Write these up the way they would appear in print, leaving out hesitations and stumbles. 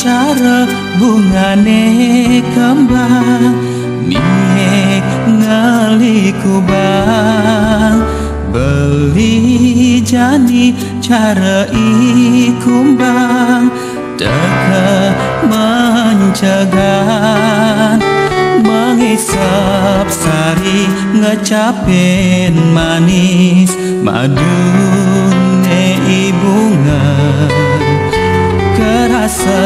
cara bungane kembang niek ngali kubang beli jani cara ikumbang teka mencegan mengisap sari ngecapin manis madune ibungan kerasa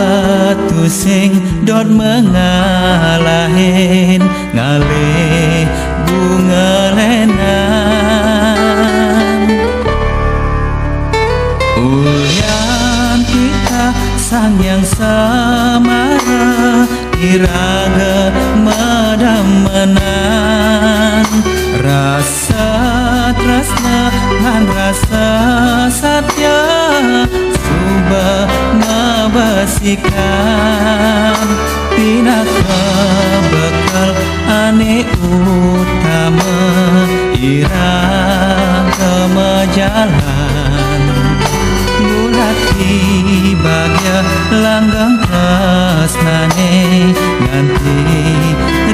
tusing dot mengalahin ngalih bunga lenan ulian kita sang yang samara iraga madamenan rasa tresna lan rasa satya subah ngabasikan pinaka bekal ane utama iraga majalan bulati bagya langgang tresnane nganti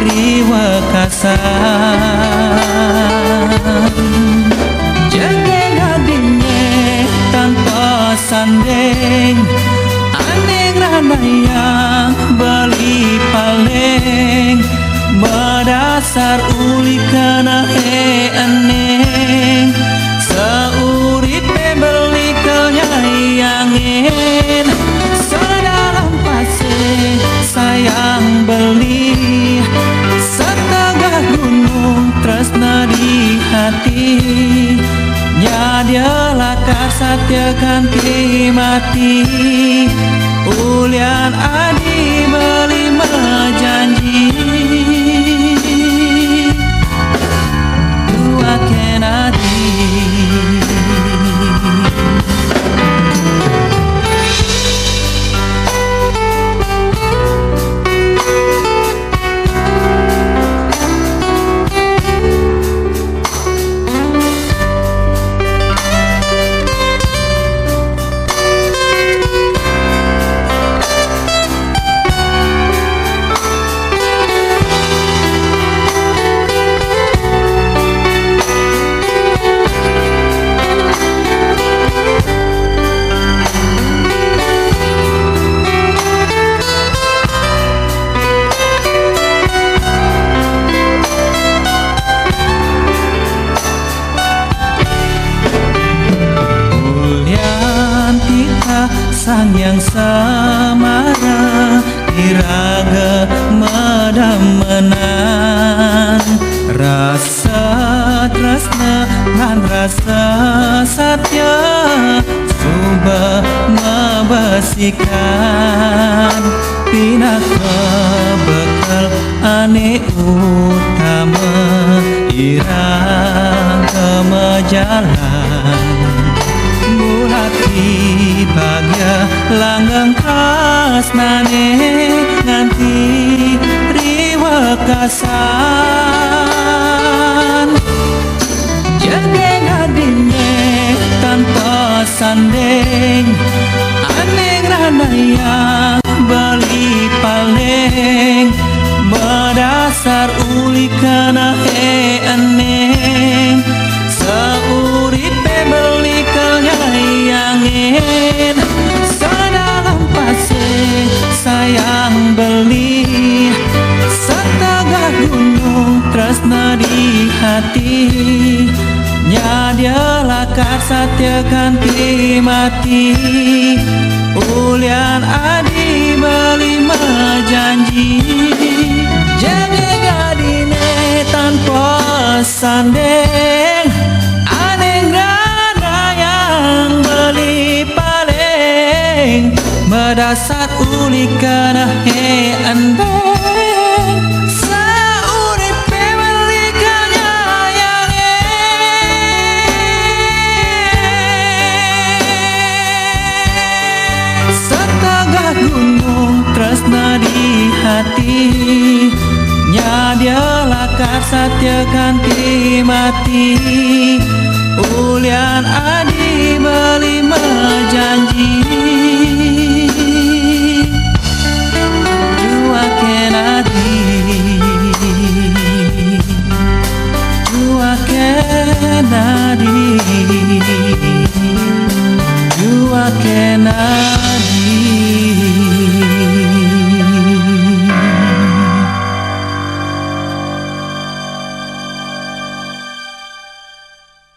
riwa kasan jengeng adine tanpa sandeng aneng ranayang bali paleng berdasar uli kana eneng seuripe beli kenyayangin sedalam pasir sayang beli setengah gunung tresna di hati nyadia lakar satya kanti mati ulian adi beli janji dua kenati sang yang samara iraga madamenan rasa tresna lan rasa satya subah ngabasikan pinaka bekal ane utama iraga majalan bulati bagya langgang kasnane nganti riwa kasan jengeng adine tanpa sandeng aneng ranayang bali paleng berdasar uli kana eneng seuripe beli kenyayangin sedalam pasir sayang beli setengah gunung tresna di hati nyadia lakar satya kanti mati ulian adi beli janji jadi gadine tanpa sandeng aneng ranayang beli paleng berdasar uli kana endeng sauripe beli kenyayangin setengah gunung tresna di hati nyadia lakar satya kanti mati ulian adi beli janji